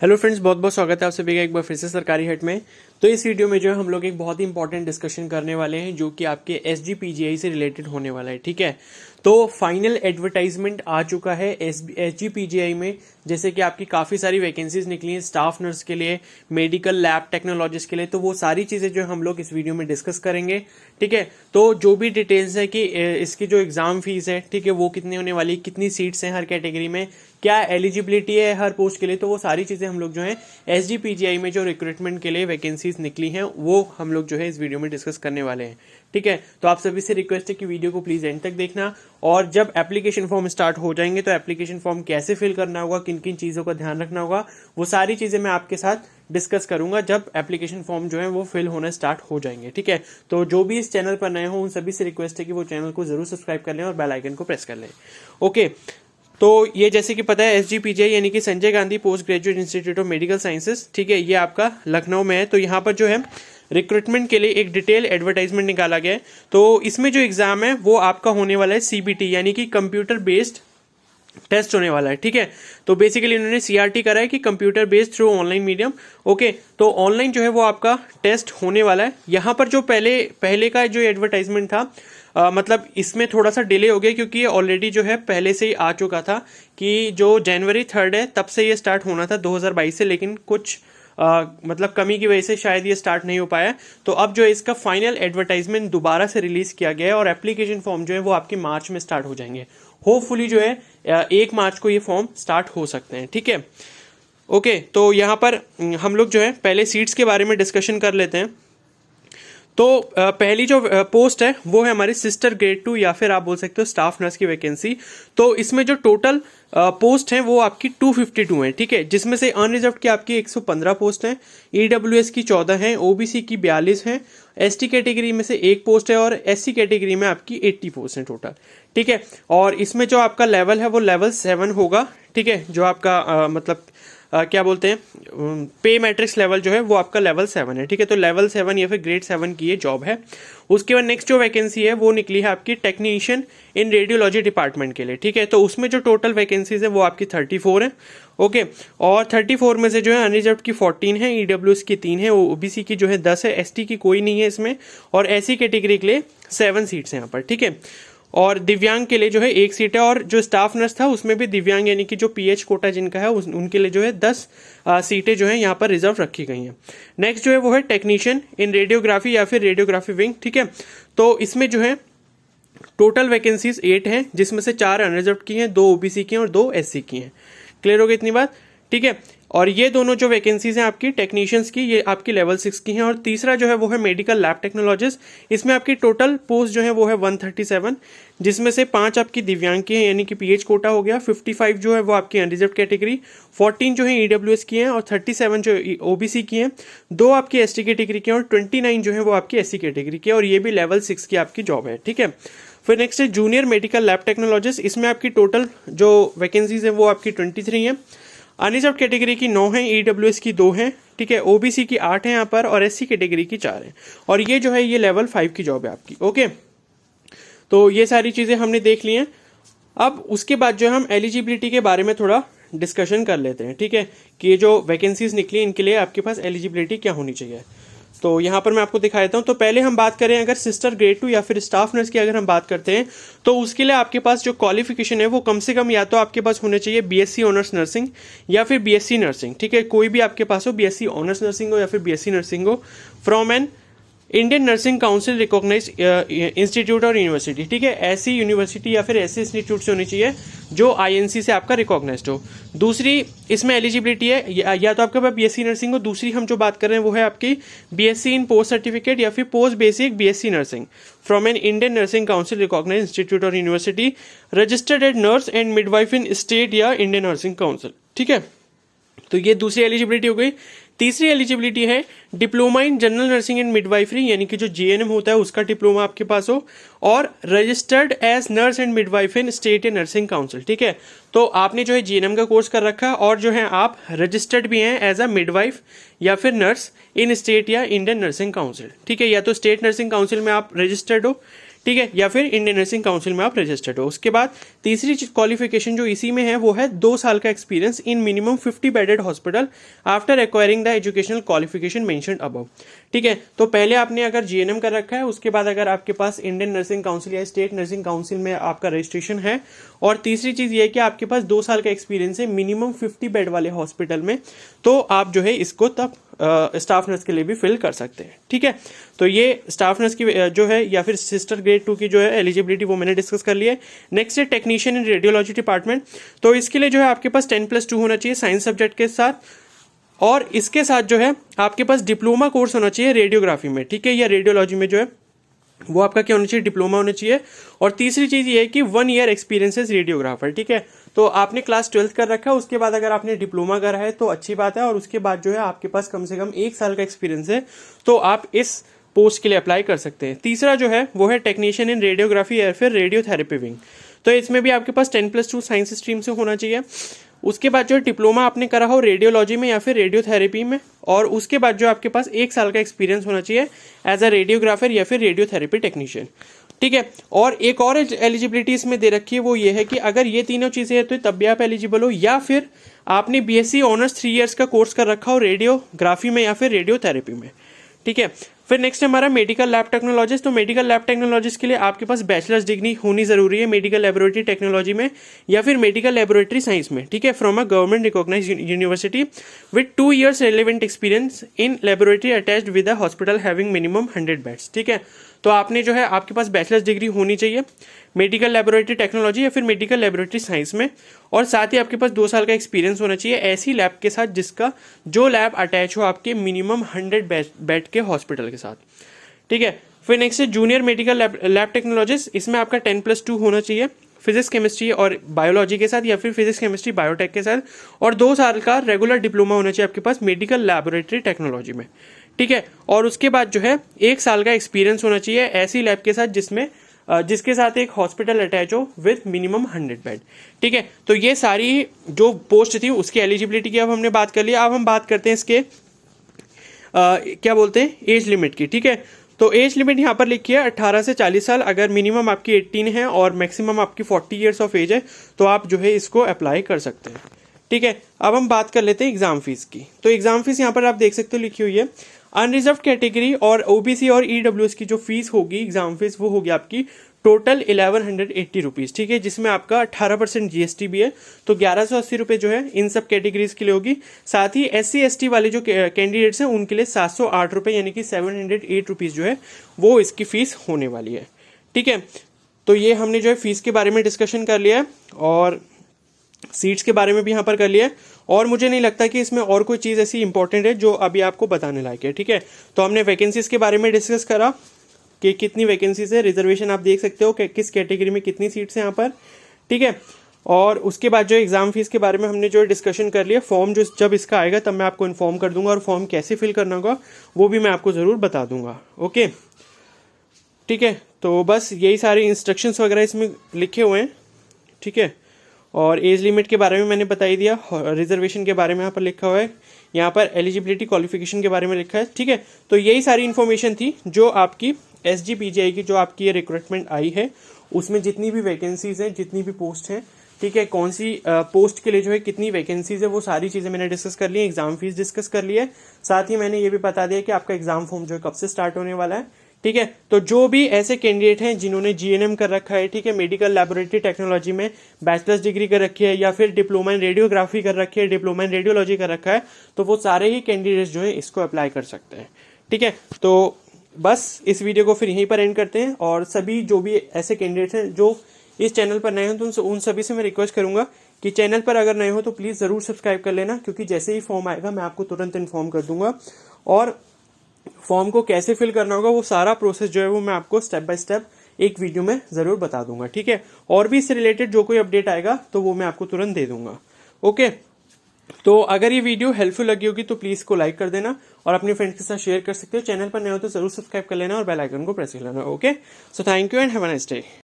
Hello friends, बहुत बहुत स्वागत है आप सभी का एक बार फिर से सरकारी हट में। तो इस वीडियो में जो है हम लोग एक बहुत ही इंपॉर्टेंट डिस्कशन करने वाले हैं जो कि आपके SGPGI से रिलेटेड होने वाला है। ठीक है, तो फाइनल एडवर्टाइजमेंट आ चुका है SGPGI में। जैसे कि आपकी काफ़ी सारी वैकेंसीज निकली हैं स्टाफ नर्स के लिए, मेडिकल लैब टेक्नोलॉजिस्ट के लिए, तो वो सारी चीज़ें जो हम लोग इस वीडियो में डिस्कस करेंगे। ठीक है, तो जो भी डिटेल्स है कि इसकी जो एग्ज़ाम फीस है, ठीक है, वो कितनी होने वाली, कितनी सीट्स हैं हर कैटेगरी में, क्या एलिजिबिलिटी है हर पोस्ट के लिए, तो वो सारी चीज़ें हम लोग जो है SGPGI में जो रिक्रूटमेंट के लिए वैकेंसीज निकली हैं वो हम लोग जो है इस वीडियो में डिस्कस करने वाले हैं। ठीक है, तो आप सभी से रिक्वेस्ट है कि वीडियो को प्लीज़ एंड तक देखना। और जब एप्लीकेशन फॉर्म स्टार्ट हो जाएंगे तो एप्लीकेशन फॉर्म कैसे फिल करना होगा, किन किन चीज़ों का ध्यान रखना होगा, वो सारी चीज़ें मैं आपके साथ डिस्कस करूंगा जब एप्लीकेशन फॉर्म जो है वो फिल होना स्टार्ट हो जाएंगे। ठीक है, तो जो भी इस चैनल पर नए हो उन सभी से रिक्वेस्ट है कि वो चैनल को जरूर सब्सक्राइब कर लें और बेल आइकन को प्रेस कर लें। ओके, तो ये जैसे कि पता है SGPGI यानी कि Sanjay Gandhi post graduate institute of medical sciences, ठीक है, ये आपका लखनऊ में है। तो यहाँ पर जो है रिक्रूटमेंट के लिए एक डिटेल एडवर्टाइजमेंट निकाला गया है। तो इसमें जो एग्जाम है वो आपका होने वाला है CBT यानी कि कंप्यूटर बेस्ड टेस्ट होने वाला है। ठीक है, तो बेसिकली उन्होंने CRT करा है कि computer based through online medium. Okay, तो ऑनलाइन जो है वो आपका टेस्ट होने वाला है। यहाँ पर जो पहले का जो एडवर्टाइजमेंट था, मतलब इसमें थोड़ा सा डिले हो गया क्योंकि ये ऑलरेडी जो है पहले से ही आ चुका था कि जो जनवरी 3 है तब से ये स्टार्ट होना था 2022 से, लेकिन कुछ मतलब कमी की वजह से शायद ये स्टार्ट नहीं हो पाया। तो अब जो है इसका फाइनल एडवर्टाइजमेंट दोबारा से रिलीज किया गया है और एप्लीकेशन फॉर्म जो है वो आपके मार्च में स्टार्ट हो जाएंगे। होपफुली जो है 1 मार्च को ये फॉर्म स्टार्ट हो सकते हैं। ठीक है, ओके, तो यहाँ पर हम लोग जो है पहले सीट्स के बारे में डिस्कशन कर लेते हैं। तो पहली जो पोस्ट है वो है हमारी सिस्टर ग्रेड 2 या फिर आप बोल सकते हो स्टाफ नर्स की वैकेंसी। तो इसमें जो टोटल पोस्ट है वो आपकी 252 है। ठीक है, जिसमें से अनरिजर्व की आपकी 115 पोस्ट है, EWS की 14 है, OBC की 42 है, ST कैटेगरी में से 1 पोस्ट है और SC कैटेगरी में आपकी 80 पोस्ट है टोटल। ठीक है, और इसमें जो आपका लेवल है वो लेवल 7 होगा। ठीक है, जो आपका मतलब क्या बोलते हैं पे मैट्रिक्स लेवल जो है वो आपका लेवल 7 है। ठीक है, तो लेवल 7 या फिर ग्रेड 7 की ये जॉब है। उसके बाद नेक्स्ट जो वैकेंसी है वो निकली है आपकी टेक्नीशियन इन रेडियोलॉजी डिपार्टमेंट के लिए। ठीक है, तो उसमें जो टोटल वैकेंसीज है वो आपकी 34 है। ओके, और 34 में से जो है अनरिजर्व की 14 है, EWS की 3 है, OBC की जो है 10 है, ST की कोई नहीं है इसमें, और SC कैटेगरी के लिए 7 सीट्स हैं यहाँ पर। ठीक है, और दिव्यांग के लिए जो है 1 सीट है, और जो स्टाफ नर्स था उसमें भी दिव्यांग यानी कि जो PH कोटा जिनका है उनके लिए जो है 10 सीटें जो है यहाँ पर रिजर्व रखी गई हैं। नेक्स्ट जो है वो है टेक्नीशियन इन रेडियोग्राफी या फिर रेडियोग्राफी विंग। ठीक है, तो इसमें जो है टोटल वैकेंसीज 8 हैं, जिसमें से 4 अनरिजर्व की हैं, 2 OBC की हैं और 2 SC की हैं। क्लियर हो गई इतनी बात? ठीक है, और ये दोनों जो वैकेंसीज हैं आपकी टेक्नीशियंस की, ये आपकी लेवल 6 की हैं। और तीसरा जो है वो है मेडिकल लैब टेक्नोलॉजिस्ट। इसमें आपकी टोटल पोस्ट जो है वो है 137, जिसमें से 5 आपकी दिव्यांग की हैं यानी कि PH कोटा हो गया, 55 जो है वो आपकी अनरिजर्व कैटेगरी, 14 जो है EWS की हैं और 37 जो OBC की हैं, 2 आपकी ST कैटेगरी की हैं और 29 जो है वो आपकी SC कैटेगरी की है, और ये भी लेवल 6 की आपकी जॉब है। ठीक है, फिर नेक्स्ट है जूनियर मेडिकल लैब टेक्नोलॉजिस्ट। इसमें आपकी टोटल जो वैकेंसीज है वो आपकी 23 है। अनरिजर्व कैटेगरी की 9 है, EWS की 2 हैं, ठीक है, OBC की 8 है यहाँ पर और SC कैटेगरी की 4 है, और ये जो है ये लेवल 5 की जॉब है आपकी। ओके, तो ये सारी चीज़ें हमने देख ली हैं। अब उसके बाद जो है हम एलिजिबिलिटी के बारे में थोड़ा डिस्कशन कर लेते हैं। ठीक है, कि ये जो वैकेंसीज निकली इनके लिए आपके पास एलिजिबिलिटी क्या होनी चाहिए। तो यहाँ पर मैं आपको दिखा देता हूँ। तो पहले हम बात करें अगर सिस्टर ग्रेड 2 या फिर स्टाफ नर्स की अगर हम बात करते हैं तो उसके लिए आपके पास जो क्वालिफिकेशन है वो कम से कम या तो आपके पास होने चाहिए BSc ऑनर्स नर्सिंग या फिर BSc नर्सिंग। ठीक है, कोई भी आपके पास हो, BSc ऑनर्स नर्सिंग हो या फिर BSc नर्सिंग हो, from an Indian nursing council recognise institute और यूनिवर्सिटी। ठीक है, ऐसी यूनिवर्सिटी या फिर ऐसे इंस्टीट्यूट से होनी चाहिए जो INC से आपका रिकॉग्नाइज्ड हो। दूसरी इसमें एलिजिबिलिटी है या तो आपके पास BSc नर्सिंग हो, दूसरी हम जो बात कर रहे हैं वो है आपकी BSc इन पोस्ट सर्टिफिकेट या फिर post basic BSc nursing from an Indian nursing council recognise institute और university registered at nurse and midwife in state या इंडियन नर्सिंग काउंसिल। ठीक है, तो ये दूसरी एलिजिबिलिटी हो गई। तीसरी एलिजिबिलिटी है diploma in general nursing and midwifery यानी कि जो GNM होता है उसका डिप्लोमा आपके पास हो, और registered as nurse and midwife in state या नर्सिंग काउंसिल। ठीक है, तो आपने जो है GNM का कोर्स कर रखा है और जो है आप रजिस्टर्ड भी हैं एज अ मिडवाइफ या फिर नर्स इन स्टेट या इंडियन नर्सिंग काउंसिल। ठीक है, या तो स्टेट नर्सिंग काउंसिल में आप रजिस्टर्ड हो, ठीक है, या फिर इंडियन नर्सिंग काउंसिल में आप रजिस्टर्ड हो। उसके बाद तीसरी क्वालिफिकेशन जो इसी में है वो है 2 साल का experience in minimum 50 bedded hospital after acquiring the educational qualification mentioned above. ठीक है, तो पहले आपने अगर जीएनएम कर रखा है, उसके बाद अगर आपके पास इंडियन नर्सिंग काउंसिल या स्टेट नर्सिंग काउंसिल में आपका रजिस्ट्रेशन है, और तीसरी चीज ये है कि आपके पास 2 साल का एक्सपीरियंस है मिनिमम 50 बेड वाले हॉस्पिटल में, तो आप जो है इसको तब स्टाफ नर्स के लिए भी फिल कर सकते हैं। ठीक है, तो ये स्टाफ नर्स की जो है या फिर सिस्टर ग्रेड 2 की जो है एलिजिबिलिटी वो मैंने डिस्कस कर लिया है। नेक्स्ट है टेक्नीशियन इन रेडियोलॉजी डिपार्टमेंट। तो इसके लिए जो है आपके पास 10+2 होना चाहिए साइंस सब्जेक्ट के साथ, और इसके साथ जो है आपके पास डिप्लोमा कोर्स होना चाहिए रेडियोग्राफी में। ठीक है, या रेडियोलॉजी में जो है वो आपका क्या होना चाहिए, डिप्लोमा होना चाहिए। और तीसरी चीज ये है कि 1 ईयर एक्सपीरियंस एज रेडियोग्राफर। ठीक है, तो आपने क्लास 12th कर रखा है, उसके बाद अगर आपने डिप्लोमा करा है तो अच्छी बात है, और उसके बाद जो है आपके पास कम से कम 1 साल का एक्सपीरियंस है, तो आप इस पोस्ट के लिए अप्लाई कर सकते हैं। तीसरा जो है वो है टेक्नीशियन इन रेडियोग्राफी या फिर रेडियोथेरेपी विंग। तो इसमें भी आपके पास 10+2 साइंस स्ट्रीम से होना चाहिए। उसके बाद जो डिप्लोमा आपने करा हो रेडियोलॉजी में या फिर रेडियोथेरेपी में, और उसके बाद जो आपके पास 1 साल का एक्सपीरियंस होना चाहिए एज अ रेडियोग्राफर या फिर रेडियोथेरेपी टेक्नीशियन। ठीक है, और एक और एलिजिबिलिटी इसमें दे रखी है, वो ये है कि अगर ये तीनों चीजें हैं तो तब भी आप एलिजिबल हो, या फिर आपने बीएससी ऑनर्स 3 इयर्स का कोर्स कर रखा हो रेडियोग्राफी में या फिर रेडियोथेरेपी में। ठीक है, फिर नेक्स्ट हमारा मेडिकल लैब टेक्नोलॉजिस्ट। तो मेडिकल लैब टेक्नोलॉजिस्ट के लिए आपके पास बैचलर्स डिग्री होनी जरूरी है मेडिकल लेबोरेटरी टेक्नोलॉजी में या फिर मेडिकल लेबोरेटरी साइंस में। ठीक है, from a government recognise university with 2 years relevant experience in laboratory attached with a hospital having minimum 100 beds. ठीक है, तो आपने जो है आपके पास बैचलर्स डिग्री होनी चाहिए मेडिकल लेबोरेटरी टेक्नोलॉजी या फिर मेडिकल लेबोरेटरी साइंस में, और साथ ही आपके पास 2 साल का एक्सपीरियंस होना चाहिए ऐसी लैब के साथ जिसका जो लैब अटैच हो आपके मिनिमम 100 बेड के हॉस्पिटल के साथ। ठीक है, फिर नेक्स्ट है जूनियर मेडिकल लैब टेक्नोलॉजिस्ट। इसमें आपका 10+2 होना चाहिए फिजिक्स केमिस्ट्री और बायोलॉजी के साथ या फिर फिजिक्स केमिस्ट्री बायोटेक के साथ, और 2 साल का रेगुलर डिप्लोमा होना चाहिए आपके पास मेडिकल लैबोरेटरी टेक्नोलॉजी में। ठीक है, और उसके बाद जो है 1 साल का एक्सपीरियंस होना चाहिए ऐसी लैब के साथ जिसके साथ एक हॉस्पिटल अटैच हो विद मिनिमम 100 बेड। ठीक है, तो ये सारी जो पोस्ट थी उसकी एलिजिबिलिटी की अब हमने बात कर लिया। अब हम बात करते हैं इसके क्या बोलते हैं एज लिमिट की। ठीक है, तो एज लिमिट यहाँ पर लिखी है 18 से 40 साल। अगर मिनिमम आपकी 18 है और मैक्सिमम आपकी 40 ईयर्स ऑफ एज है तो आप जो है इसको अप्लाई कर सकते हैं। ठीक है, अब हम बात कर लेते हैं एग्जाम फीस की। तो एग्जाम फीस यहाँ पर आप देख सकते हो लिखी हुई है। अनरिजर्व कैटेगरी और ओबीसी और ईडब्ल्यूएस की जो फीस होगी एग्जाम फीस वो होगी आपकी टोटल 1180 रुपीज़। ठीक है, जिसमें आपका 18% जीएसटी भी है, तो 1180 रुपये जो है इन सब कैटेगरीज के लिए होगी। साथ ही SC ST वाले जो कैंडिडेट्स हैं उनके लिए 708 रुपये यानी कि 708 रुपीज़ जो है वो इसकी फीस होने वाली है। ठीक है, तो ये हमने जो है फीस के बारे में डिस्कशन कर लिया है और सीट्स के बारे में भी यहाँ पर कर लिया है, और मुझे नहीं लगता कि इसमें और कोई चीज़ ऐसी इंपॉर्टेंट है जो अभी आपको बताने लायक है। ठीक है, तो हमने वैकेंसीज के बारे में डिस्कस करा कि कितनी वैकेंसीज है, रिजर्वेशन आप देख सकते हो कि किस कैटेगरी में कितनी सीट्स हैं यहाँ पर। ठीक है, और उसके बाद जो एग्जाम फीस के बारे में हमने जो डिस्कशन कर लिया। फॉर्म जो जब इसका आएगा तब मैं आपको इन्फॉर्म कर दूंगा, और फॉर्म कैसे फिल करना होगा वो भी मैं आपको ज़रूर बता दूंगा। ओके, ठीक है, तो बस यही सारे इंस्ट्रक्शंस वगैरह इसमें लिखे हुए हैं। ठीक है, और एज लिमिट के बारे में मैंने बता ही दिया, रिजर्वेशन के बारे में यहाँ पर लिखा हुआ है, यहाँ पर एलिजिबिलिटी क्वालिफिकेशन के बारे में लिखा है। ठीक है, तो यही सारी इन्फॉर्मेशन थी जो आपकी SGPGI की जो आपकी ये रिक्रूटमेंट आई है उसमें जितनी भी वैकेंसीज हैं, जितनी भी पोस्ट हैं, ठीक है, कौन सी पोस्ट के लिए जो है कितनी वैकेंसीज है, वो सारी चीज़ें मैंने डिस्कस कर ली है। एग्जाम फीस डिस्कस कर ली है, साथ ही मैंने ये भी बता दिया कि आपका एग्जाम फॉर्म जो है कब से स्टार्ट होने वाला है। ठीक है, तो जो भी ऐसे कैंडिडेट हैं जिन्होंने GNM कर रखा है, ठीक है, मेडिकल लैबोरेटरी टेक्नोलॉजी में बैचलर्स डिग्री कर रखी है या फिर डिप्लोमा इन रेडियोग्राफी कर रखी है, डिप्लोमा इन रेडियोलॉजी कर रखा है, तो वो सारे ही कैंडिडेट्स जो है इसको अप्लाई कर सकते हैं। ठीक है, तो बस इस वीडियो को फिर यहीं पर एंड करते हैं, और सभी जो भी ऐसे कैंडिडेट्स हैं जो इस चैनल पर नए हो तो उन सभी से मैं रिक्वेस्ट करूंगा कि चैनल पर अगर नए हो तो प्लीज़ ज़रूर सब्सक्राइब कर लेना, क्योंकि जैसे ही फॉर्म आएगा मैं आपको तुरंत इन्फॉर्म कर दूंगा, और फॉर्म को कैसे फिल करना होगा वो सारा प्रोसेस जो है वो मैं आपको स्टेप बाय स्टेप एक वीडियो में ज़रूर बता दूंगा। ठीक है, और भी इससे रिलेटेड जो कोई अपडेट आएगा तो वो मैं आपको तुरंत दे दूंगा। ओके, तो अगर ये वीडियो हेल्पफुल लगी होगी तो प्लीज़ को लाइक कर देना और अपने फ्रेंड्स के साथ शेयर कर सकते हो। चैनल पर नए हो तो ज़रूर सब्सक्राइब कर लेना और बेल आइकन को प्रेस कर लेना। Okay, so thank you and have a nice day.